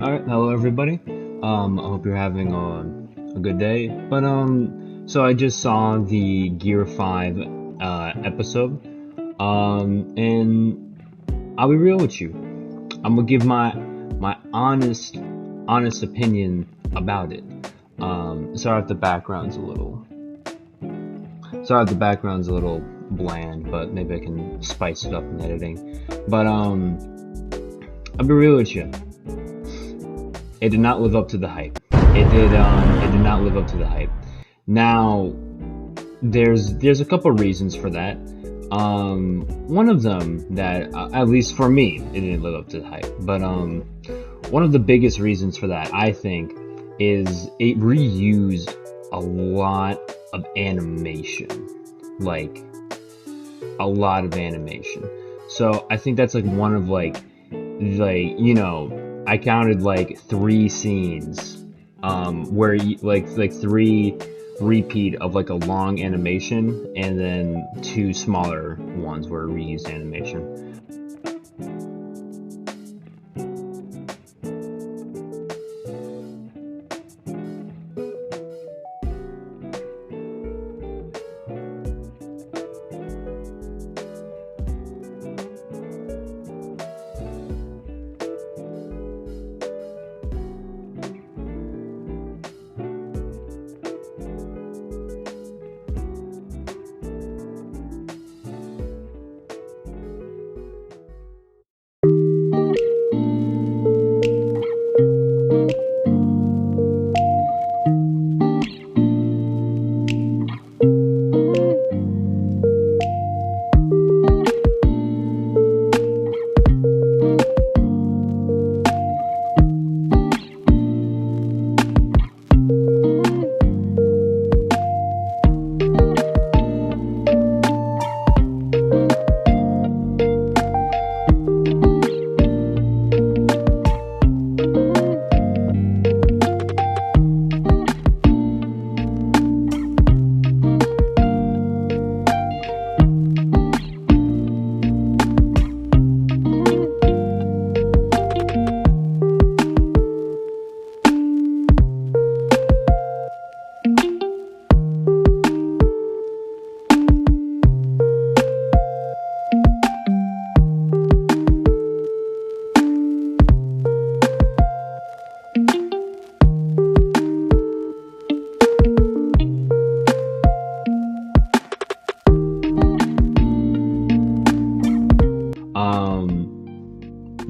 All right, hello everybody. I hope you're having a good day. So I just saw the Gear 5 episode. And I'll be real with you. I'm gonna give my honest opinion about it. Sorry if the background's a little bland, but maybe I can spice it up in editing. I'll be real with you. It did not live up to the hype. It did not live up to the hype. Now, there's a couple reasons for that. One of them that, at least for me, it didn't live up to the hype. One of the biggest reasons for that, I think, is it reused a lot of animation. Like, a lot of animation. So I think that's like one of I counted like three scenes, where like three repeat of like a long animation, and then two smaller ones were reused animation.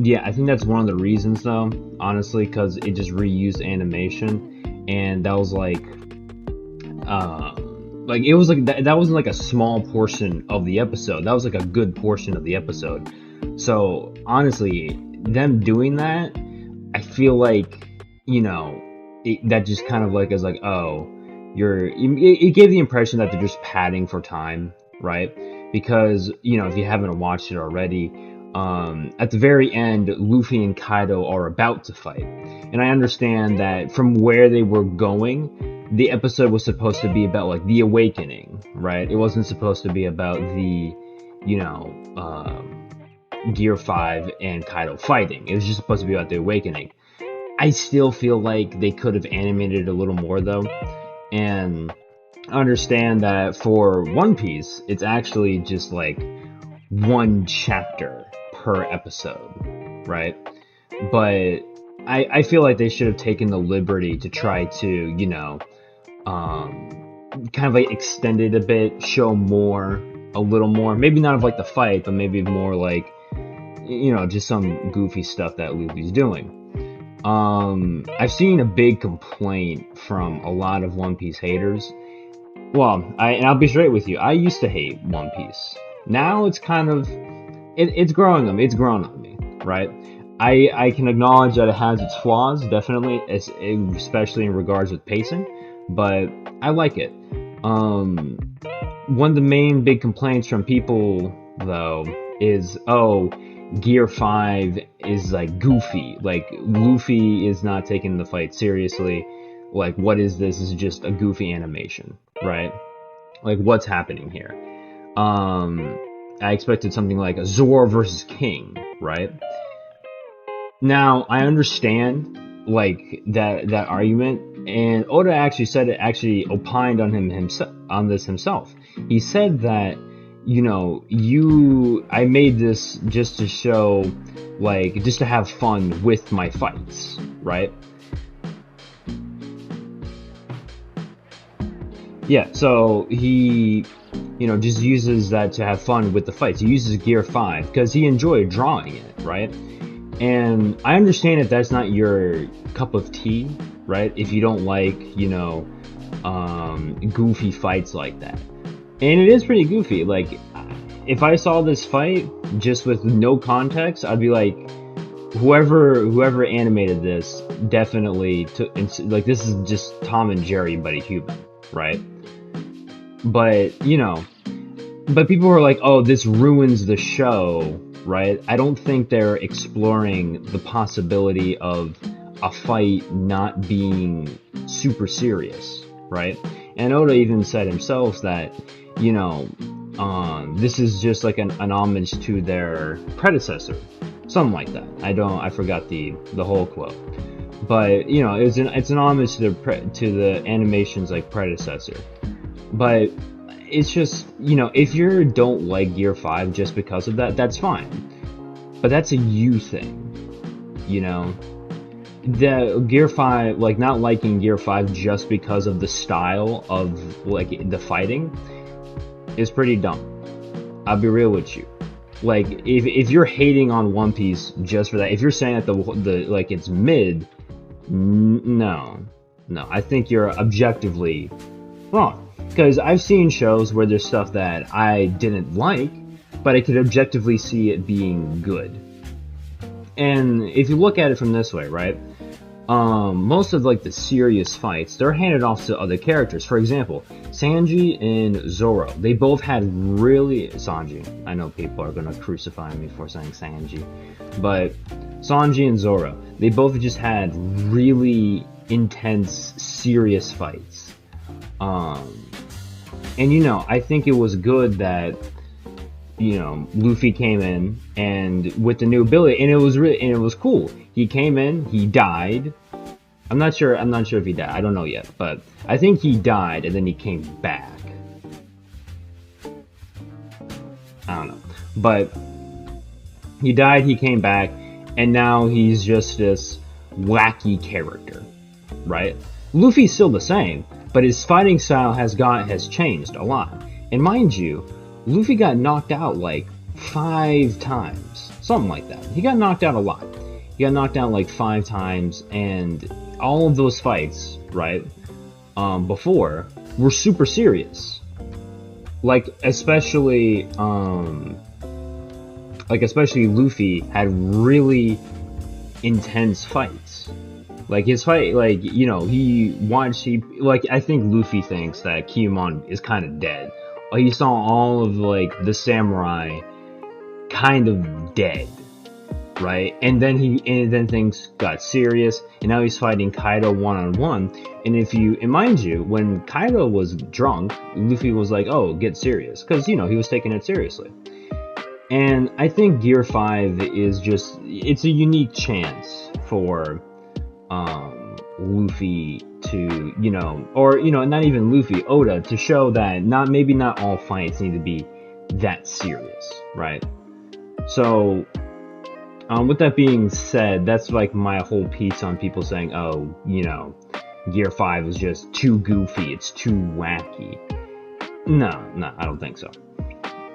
Yeah, I think that's one of the reasons though, honestly, because it just reused animation, and that was uh, it was like that wasn't like a small portion of the episode. That was like a good portion of the episode. So honestly, them doing that, I feel like, that just kind of like is like, oh, it gave the impression that they're just padding for time, right? Because, if you haven't watched it already, at the very end, Luffy and Kaido are about to fight. And I understand that from where they were going, the episode was supposed to be about like the awakening, right? It wasn't supposed to be about the, you know, Gear 5 and Kaido fighting. It was just supposed to be about the awakening. I still feel like they could have animated it a little more though. And understand that for One Piece, it's actually just like one chapter per episode, right? But I feel like they should have taken the liberty to try to, kind of like extend it a bit, show more, a little more. Maybe not of like the fight, but maybe more like, just some goofy stuff that Luffy's doing. I've seen a big complaint from a lot of One Piece haters. Well, and I'll be straight with you. I used to hate One Piece. Now it's kind of it's growing on me. It's grown on me, right? I can acknowledge that it has its flaws, definitely, especially in regards with pacing, but I like it. Um, One of the main big complaints from people though is, oh, Gear 5 is like goofy. Like Luffy is not taking the fight seriously. Like, what is this? This is just a goofy animation, right? Like, what's happening here? I expected something like a Zoro versus King, right? Now, I understand like that argument, and Oda actually said it, actually opined on himself on this himself. He said that, I made this just to show, like, just to have fun with my fights, right? Yeah, so he, just uses that to have fun with the fights. He uses Gear 5 because he enjoyed drawing it, right? And I understand if that's not your cup of tea, right? If you don't like, goofy fights like that. And it is pretty goofy. Like, if I saw this fight just with no context, I'd be like, whoever animated this definitely took, like, this is just Tom and Jerry but a human, right? But, but people were like, oh, this ruins the show, right? I don't think they're exploring the possibility of a fight not being super serious, right? And Oda even said himself that, this is just like an homage to their predecessor, something like that. I forgot the whole quote, but it's an homage to the animation's like predecessor. But it's just, if you don't like Gear 5 just because of that, that's fine. But that's a you thing, The Gear 5, like, not liking Gear 5 just because of the style of, like, the fighting is pretty dumb. I'll be real with you. Like, if you're hating on One Piece just for that, if you're saying that the like, it's mid, no, I think you're objectively wrong. Because I've seen shows where there's stuff that I didn't like, but I could objectively see it being good. And if you look at it from this way, right? Most of, like, the serious fights, they're handed off to other characters. For example, Sanji and Zoro. They both had really... Sanji. I know people are gonna crucify me for saying Sanji. But Sanji and Zoro, they both just had really intense, serious fights. And I think it was good that, Luffy came in and with the new ability, and it was cool. He came in, he died. I'm not sure if he died. I don't know yet, but I think he died and then he came back. I don't know. But he died, he came back, and now he's just this wacky character, right? Luffy's still the same, but his fighting style has changed a lot. And mind you, Luffy got knocked out like 5 times. Something like that. He got knocked out a lot. He got knocked out like 5 times, and all of those fights, right, before, were super serious. Like, especially Luffy had really intense fights. Like, his fight, like, I think Luffy thinks that Kiyomon is kind of dead. He saw all of, like, the samurai kind of dead, right? And then things got serious, and now he's fighting Kaido one-on-one. And mind you, when Kaido was drunk, Luffy was like, oh, get serious, because, he was taking it seriously. And I think Gear 5 is just, it's a unique chance for Luffy to, not even Luffy, Oda, to show that maybe not all fights need to be that serious, right? So, with that being said, that's like my whole piece on people saying, oh, Gear 5 is just too goofy, it's too wacky. No, I don't think so.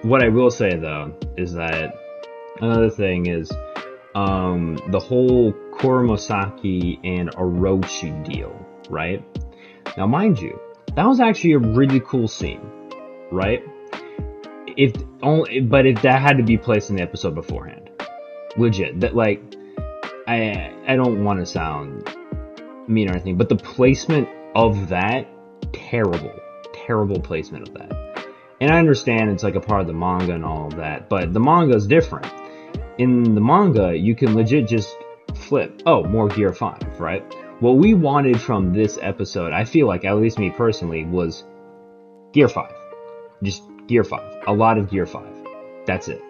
What I will say, though, is that another thing is the whole Kurosaki and Orochi deal, right? Now, mind you, that was actually a really cool scene, right? But if that had to be placed in the episode beforehand, legit. That, like, I don't want to sound mean or anything, but the placement of that, terrible placement of that. And I understand it's like a part of the manga and all of that, but the manga is different. In the manga, you can legit just flip, oh, more Gear 5, right? What we wanted from this episode, I feel like, at least me personally, was Gear 5. Just Gear 5. A lot of Gear 5. That's it.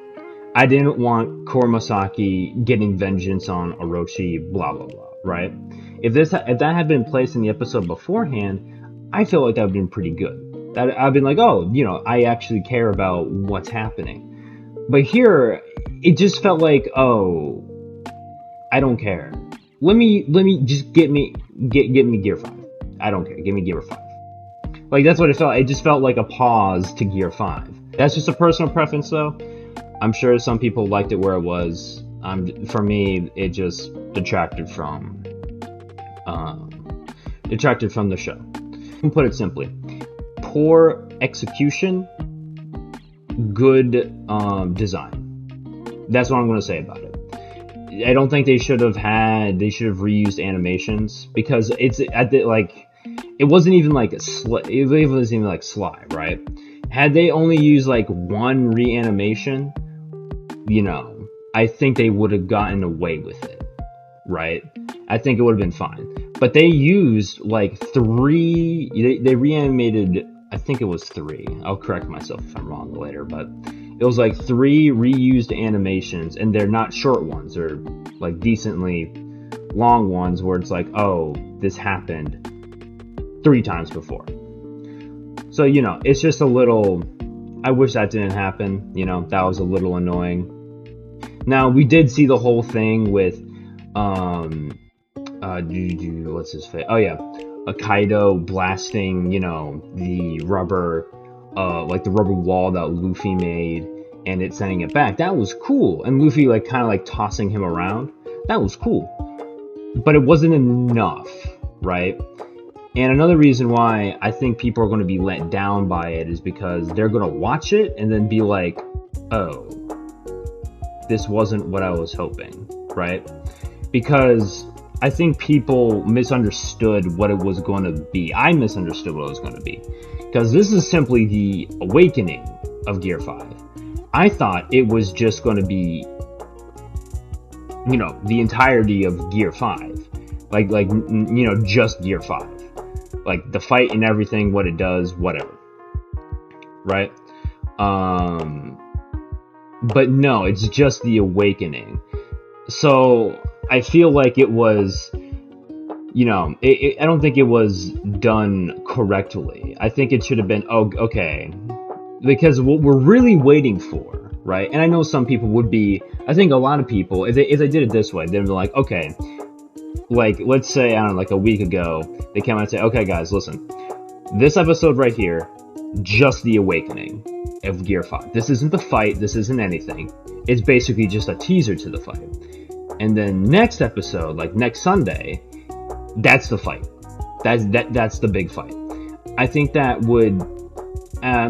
I didn't want Kuromasaki getting vengeance on Orochi, blah blah blah, right? If that had been placed in the episode beforehand, I feel like that would have been pretty good. That I've been like, oh, I actually care about what's happening. But here, it just felt like, oh, I don't care. Let me just get me Gear 5. I don't care. Give me Gear 5. Like, that's what it felt. It just felt like a pause to Gear 5. That's just a personal preference, though. I'm sure some people liked it where it was. For me, it just detracted from the show. To put it simply, poor execution, good design. That's what I'm going to say about it. I don't think they should have reused animations, because it wasn't even like it wasn't even like Sly, right? Had they only used like one reanimation, I think they would have gotten away with it, right? I think it would have been fine. But they used like 3, they reanimated, I think it was 3. I'll correct myself if I'm wrong later, but it was like 3 reused animations, and they're not short ones, they're like decently long ones where it's like, oh, this happened 3 times before. So, it's just a little, I wish that didn't happen, that was a little annoying. Now, we did see the whole thing with, what's his face? Oh yeah, Kaido blasting, the rubber, like the rubber wall that Luffy made, and it sending it back. That was cool. And Luffy kind of tossing him around. That was cool. But it wasn't enough, right? And another reason why I think people are going to be let down by it is because they're going to watch it and then be like, oh, this wasn't what I was hoping, right? Because I think people misunderstood what it was going to be. I misunderstood what it was going to be. Because this is simply the awakening of Gear 5. I thought it was just going to be, the entirety of Gear 5. Like, just Gear 5. Like, the fight and everything, what it does, whatever. Right? But no, it's just the awakening. So, I feel like it was, I don't think it was done correctly. I think it should have been, oh, okay. Because what we're really waiting for, right? And I know some people would be, I think a lot of people, if they did it this way, they'd be like, okay, like, let's say, I don't know, like a week ago, they came out and say, okay, guys, listen, this episode right here, just the awakening of Gear 5. This isn't the fight, this isn't anything. It's basically just a teaser to the fight. And then next episode, like next Sunday, that's the fight. That's the big fight. I think that would,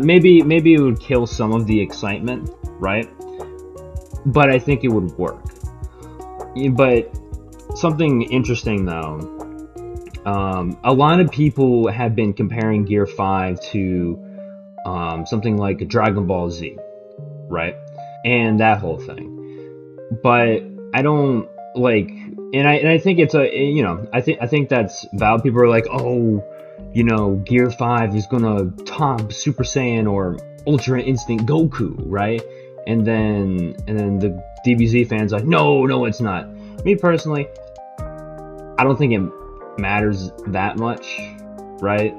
maybe it would kill some of the excitement, right? But I think it would work. But something interesting though, a lot of people have been comparing Gear 5 to something like Dragon Ball Z, right? And that whole thing. But I don't like, and I think it's I think that's valid. People are like, oh, Gear 5 is gonna top Super Saiyan or Ultra Instinct Goku, right? And then the DBZ fans are like, no, it's not. Me personally, I don't think it matters that much, right?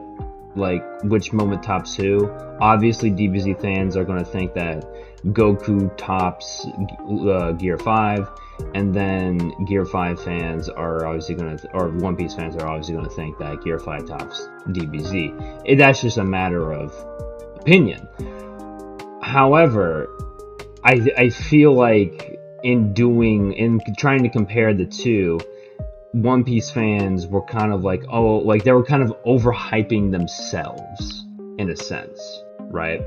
Like, which moment tops who. Obviously, DBZ fans are going to think that Goku tops Gear 5, and then Gear 5 fans are obviously going to, or One Piece fans are obviously going to think that Gear 5 tops DBZ. That's just a matter of opinion. However, I feel like in trying to compare the two, One Piece fans were kind of like, oh, like they were kind of overhyping themselves in a sense, right?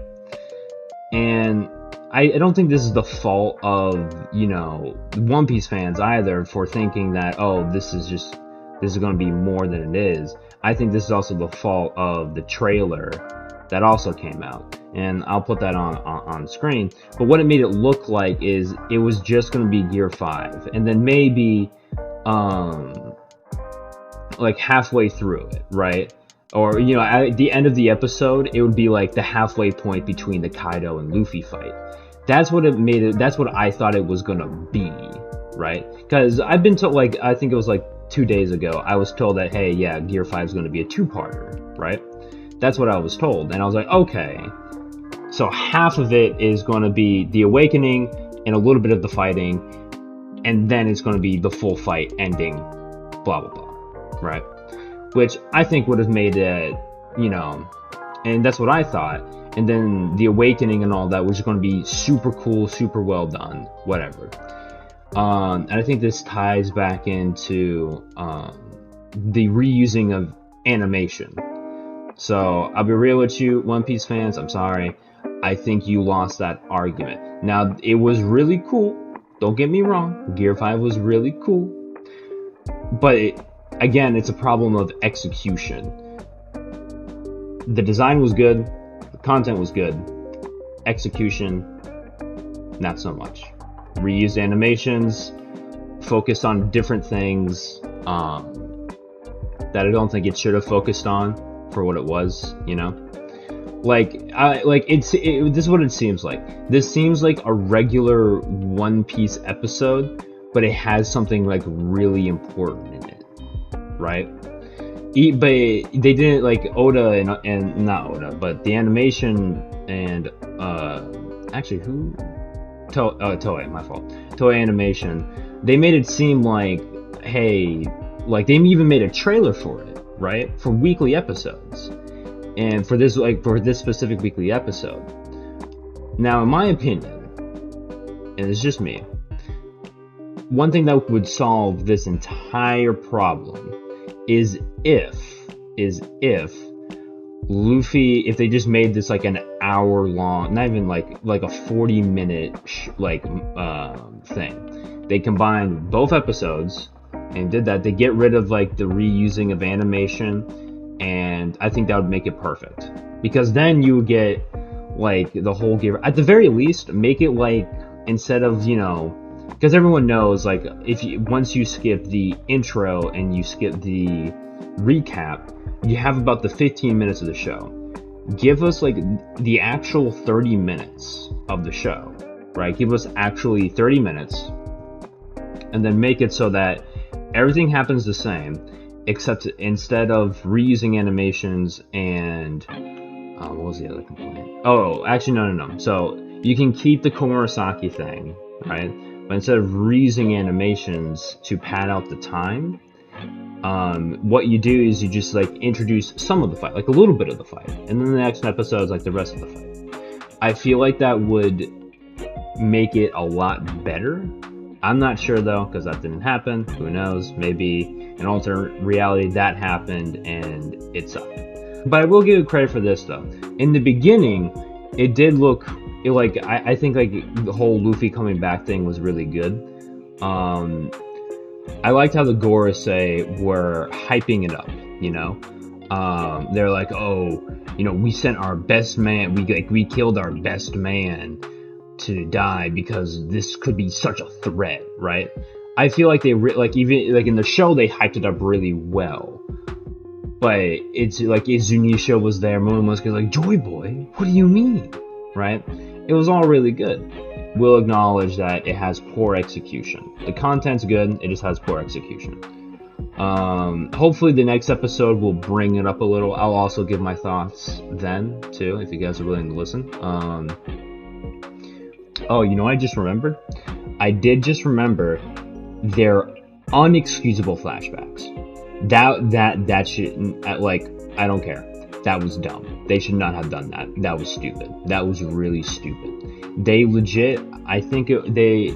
And I don't think this is the fault of, One Piece fans either for thinking that, oh, this is going to be more than it is. I think this is also the fault of the trailer that also came out. And I'll put that on screen. But what it made it look like is it was just going to be Gear 5. And then maybe, like halfway through it, right? Or, at the end of the episode, it would be like the halfway point between the Kaido and Luffy fight. That's what it made it. That's what I thought it was gonna be, right? Because I've been told, like, I think it was like 2 days ago, I was told that, hey, yeah, Gear 5 is gonna be a two-parter, right? That's what I was told, and I was like, okay. So half of it is gonna be the awakening and a little bit of the fighting, and then it's gonna be the full fight ending, blah blah blah, right? Which I think would have made it, you know, and that's what I thought. And then the awakening and all that was going to be super cool, super well done, whatever. And I think this ties back into the reusing of animation. So I'll be real with you, One Piece fans, I'm sorry. I think you lost that argument. Now, it was really cool. Don't get me wrong. Gear 5 was really cool. But again, it's a problem of execution. The design was good, the content was good, execution, not so much. Reused animations, focused on different things that I don't think it should have focused on for what it was, you know? This is what it seems like. This seems like a regular One Piece episode, but it has something like really important in it, right? But they didn't, like, Oda and not Oda, but the animation and actually who Toei, my fault. Toei Animation, they made it seem like, hey, like they even made a trailer for it, right? For weekly episodes. And for this specific weekly episode. Now, in my opinion, and it's just me, one thing that would solve this entire problem is if Luffy, if they just made this like an hour long, not even like a 40-minute thing. They combined both episodes and did that. They get rid of like the reusing of animation, and I think that would make it perfect. Because then you would get like the whole Gear. At the very least, make it like, instead of, you know, because everyone knows, like, once you skip the intro and you skip the recap, you have about the 15 minutes of the show. Give us like the actual 30 minutes of the show, right? Give us actually 30 minutes, and then make it so that everything happens the same, except instead of reusing animations and what was the other complaint? Oh, actually, no. So you can keep the Komurasaki thing, right? But instead of reusing animations to pad out the time, what you do is you just like introduce some of the fight, like a little bit of the fight, and then the next episode is like the rest of the fight. I feel like that would make it a lot better. I'm not sure though, because that didn't happen. Who knows? Maybe in alternate reality that happened and it sucked. But I will give it credit for this though. In the beginning, it did look like, I think like the whole Luffy coming back thing was really good. I liked how the Gorosei were hyping it up, you know? They're like, oh, you know, we sent our best man, we killed our best man to die because this could be such a threat, right? I feel like even like in the show they hyped it up really well. But it's like, Zunisha was there, Momonosuke like, Joy Boy, what do you mean? Right? It was all really good. We'll acknowledge that it has poor execution. The content's good, it just has poor execution. Hopefully the next episode will bring it up a little. I'll also give my thoughts then, too, if you guys are willing to listen. Oh, you know what I just remembered? I did just remember their unexcusable flashbacks. That shit, like, I don't care. That was dumb. They should not have done that. That was stupid. That was really stupid. They legit, I think I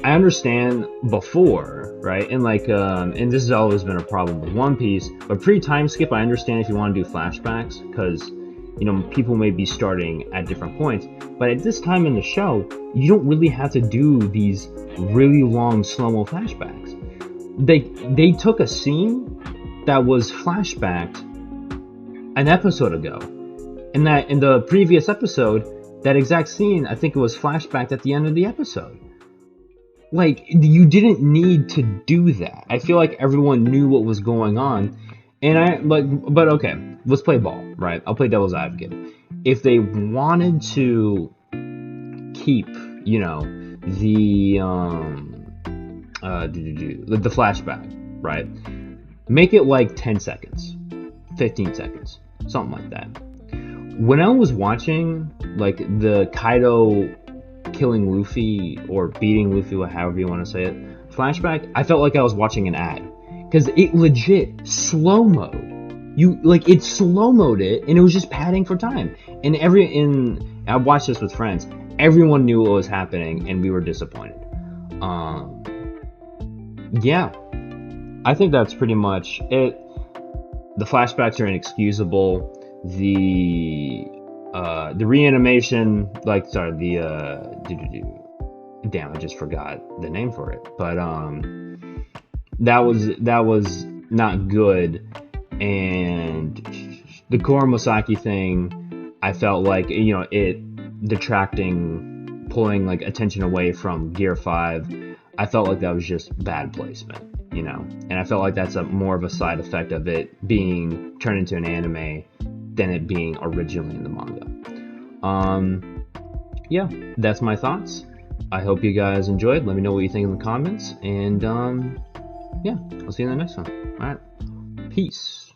understand before, right? And like, and this has always been a problem with One Piece, but pre-time skip, I understand if you want to do flashbacks, because, you know, people may be starting at different points, but at this time in the show, you don't really have to do these really long slow-mo flashbacks. They took a scene that was flashbacked an episode ago, and that in the previous episode, that exact scene, I think it was flashbacked at the end of the episode. Like, you didn't need to do that. I feel like everyone knew what was going on, and but okay, let's play ball, right? I'll play devil's advocate. If they wanted to keep, you know, the the flashback, right? Make it like 10 seconds, 15 seconds, something like that. When I was watching like the Kaido killing Luffy or beating Luffy, however you want to say it, flashback, I felt like I was watching an ad because it legit slow-mo. It slow-moed it, and it was just padding for time. And I watched this with friends. Everyone knew what was happening, and we were disappointed. Yeah, I think that's pretty much it. The flashbacks are inexcusable. The reanimation, damn, I just forgot the name for it. But that was not good. And the Kurosaki thing, I felt like, you know, it detracting, pulling like attention away from Gear 5. I felt like that was just bad placement, you know, and I felt like that's more of a side effect of it being turned into an anime than it being originally in the manga. Yeah, that's my thoughts. I hope you guys enjoyed. Let me know what you think in the comments, and yeah, I'll see you in the next one. All right, peace.